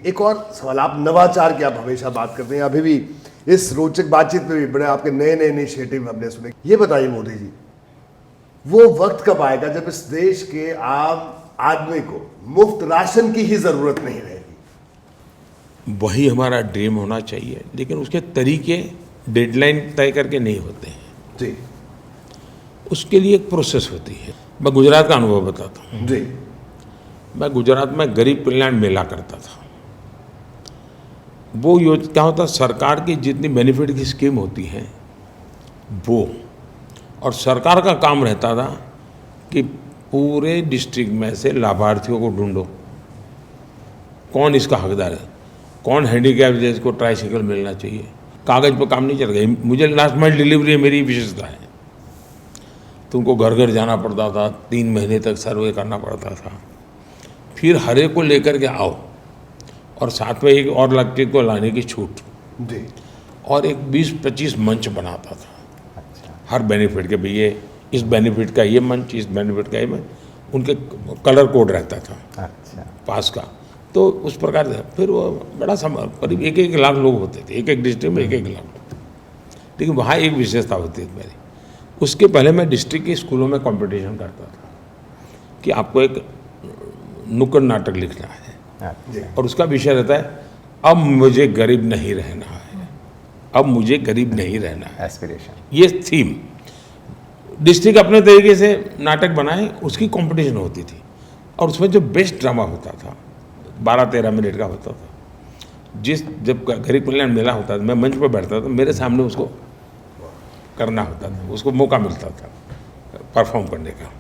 एक और सवाल, आप नवाचार की आप हमेशा बात करते हैं, अभी भी इस रोचक बातचीत में भी बड़े आपके नए नए इनिशिएटिव हमने सुने। ये बताइए मोदी जी, वो वक्त कब आएगा जब इस देश के आम आदमी को मुफ्त राशन की ही जरूरत नहीं रहेगी? वही हमारा ड्रीम होना चाहिए, लेकिन उसके तरीके डेडलाइन तय करके नहीं होते हैं जी उसके लिए एक प्रोसेस होती है। मैं गुजरात का अनुभव बताता हूँ। जी मैं गुजरात में गरीब कल्याण मेला करता था। वो क्या होता, सरकार की जितनी बेनिफिट की स्कीम होती हैं वो, और सरकार का काम रहता था कि पूरे डिस्ट्रिक्ट में से लाभार्थियों को ढूंढो, कौन इसका हकदार है, कौन हैंडीकैप जिसको ट्राईसाइकिल मिलना चाहिए। कागज़ पर काम नहीं चल गया। मुझे लास्ट माइल डिलीवरी मेरी विशेषता है, तो उनको घर घर जाना पड़ता था, 3 महीने तक सर्वे करना पड़ता था, फिर हर एक को लेकर के आओ, और साथ में एक और व्यक्ति को लाने की छूट जी और एक 20-25 मंच बनाता था। हर बेनिफिट के, भैया इस बेनिफिट का ये मंच, इस बेनिफिट का ये मंच, उनके कलर कोड रहता था पास का। तो उस प्रकार से फिर वो बड़ा करीब 1-1 लाख लोग होते थे, एक डिस्ट्रिक्ट में 1-1 लाख लोग। लेकिन वहाँ एक विशेषता होती थी मेरी। उसके पहले मैं डिस्ट्रिक्ट के स्कूलों में कंपटीशन करता था कि आपको एक नुक्कड़ नाटक लिखना है, और उसका विषय रहता है अब मुझे गरीब नहीं रहना है, अब मुझे गरीब नहीं रहना है, एस्पिरेशन। ये थीम डिस्ट्रिक्ट अपने तरीके से नाटक बनाए, उसकी कंपटीशन होती थी, और उसमें जो बेस्ट ड्रामा होता था 12-13 मिनट का होता था। जब गरीब कल्याण मेला होता था, मैं मंच पर बैठता था, मेरे सामने उसको करना होता था, उसको मौका मिलता था परफॉर्म करने का।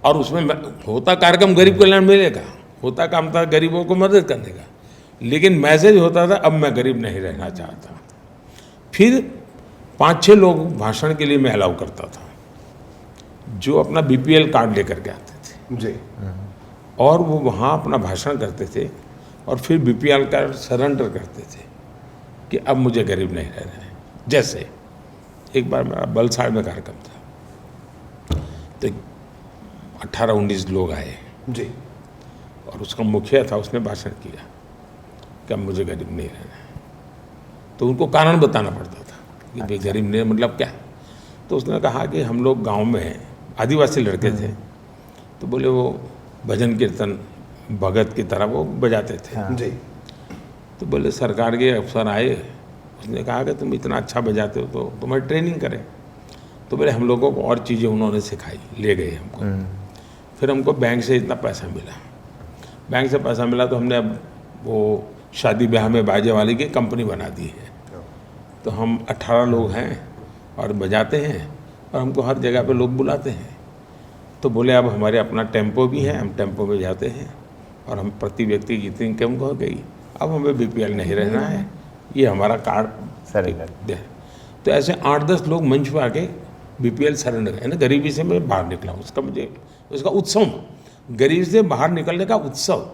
और उसमें होता कार्यक्रम गरीब कल्याण मेले का, होता काम था गरीबों को मदद करने का, लेकिन मैसेज होता था अब मैं गरीब नहीं रहना चाहता। फिर 5-6 लोग भाषण के लिए मैं अलाउ करता था, जो अपना BPL कार्ड लेकर के आते थे जी, और वो वहाँ अपना भाषण करते थे, और फिर BPL कार्ड सरेंडर करते थे कि अब मुझे गरीब नहीं रहना है। जैसे एक बार मेरा बलसाड़ में कार्यक्रम था, तो 18-19 लोग आए जी, और उसका मुखिया था, उसने भाषण किया कि अब मुझे गरीब नहीं रहना है। तो उनको कारण बताना पड़ता था कि भाई गरीब नहीं मतलब क्या। तो उसने कहा कि हम लोग गांव में आदिवासी लड़के थे, तो बोले वो भजन कीर्तन भगत की तरह वो बजाते थे जी, तो बोले सरकार के अफसर आए, उसने कहा कि तुम इतना अच्छा बजाते हो तो तुम्हें ट्रेनिंग करें। तो बोले हम लोगों को और चीज़ें उन्होंने सिखाई, ले गए हमको। फिर हमको बैंक से इतना पैसा मिला, बैंक से पैसा मिला तो हमने अब वो शादी ब्याह में बाजे वाले की कंपनी बना दी है। तो हम 18 लोग हैं और बजाते हैं, और हमको हर जगह पे लोग बुलाते हैं। तो बोले अब हमारे अपना टेम्पो भी है, हम टेम्पो में जाते हैं, और हम प्रति व्यक्ति की इतनी इनकम हो गई, अब हमें BPL नहीं रहना है, ये हमारा कार्ड सरेंडर दे। तो ऐसे 8-10 लोग मंच पर आके BPL सरेंडर है ना, गरीबी से मैं बाहर निकला, उसका मुझे उसका उत्सव, गरीब से बाहर निकलने का उत्सव।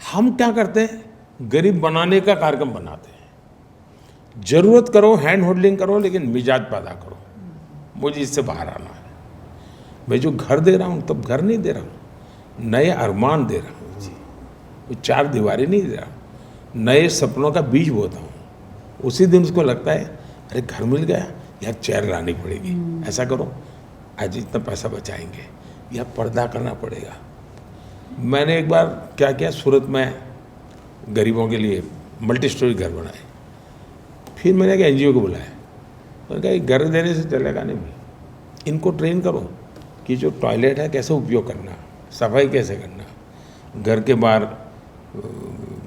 हम क्या करते हैं, गरीब बनाने का कार्यक्रम बनाते हैं। जरूरत करो, हैंड होल्डिंग करो, लेकिन मिजाज पैदा करो, मुझे इससे बाहर आना है। मैं जो घर दे रहा हूँ तब घर नहीं दे रहा हूँ, नए अरमान दे रहा हूँ जी, वो 4 दीवारें नहीं दे रहा हूँ, नए सपनों का बीज बोता हूँ। उसी दिन उसको लगता है अरे घर मिल गया, यार चेयर लानी पड़ेगी, ऐसा करो आज इतना पैसा बचाएंगे, या पर्दा करना पड़ेगा। मैंने एक बार क्या किया, सूरत में गरीबों के लिए मल्टी स्टोरी घर बनाए। फिर मैंने एक NGO को बुलाया, मैंने कहा घर देने से चलेगा नहीं भाई, इनको ट्रेन करो कि जो टॉयलेट है कैसे उपयोग करना, सफाई कैसे करना, घर के बाहर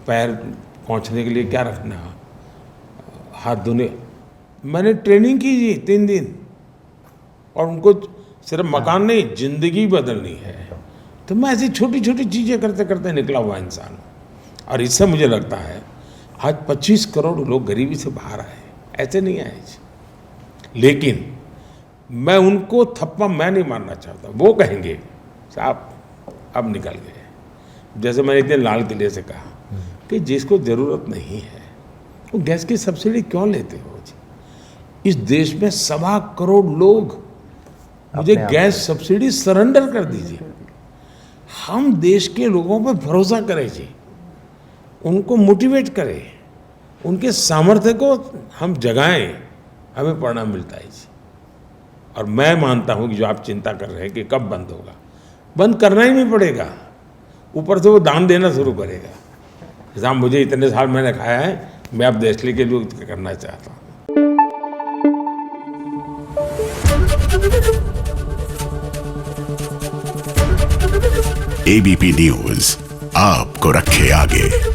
पैर पहुंचने के लिए क्या रखना, हाथ धोने। मैंने ट्रेनिंग की जी 3 दिन, और उनको सिर्फ मकान नहीं, जिंदगी बदलनी है। तो मैं ऐसी छोटी छोटी चीज़ें करते करते निकला हुआ इंसान हूँ, और इससे मुझे लगता है आज 25 करोड़ लोग गरीबी से बाहर आए, ऐसे नहीं आए जी। लेकिन मैं उनको थप्पा मैं नहीं मारना चाहता, वो कहेंगे साहब अब निकल गए। जैसे मैंने एक दिन लाल किले से कहा कि जिसको ज़रूरत नहीं है वो गैस की सब्सिडी क्यों लेते हो जी। इस देश में 1.25 करोड़ लोग, मुझे गैस सब्सिडी सरेंडर कर दीजिए। हम देश के लोगों पर भरोसा करें जी, उनको मोटिवेट करें, उनके सामर्थ्य को हम जगाएं, हमें परिणाम मिलता है जी। और मैं मानता हूं कि जो आप चिंता कर रहे हैं कि कब बंद होगा, बंद करना ही नहीं पड़ेगा, ऊपर से वो दान देना शुरू करेगा। जैसा मुझे इतने साल मैंने खाया है, मैं अब देश के लिए करना चाहता हूँ। एबीपी न्यूज आपको रखे आगे।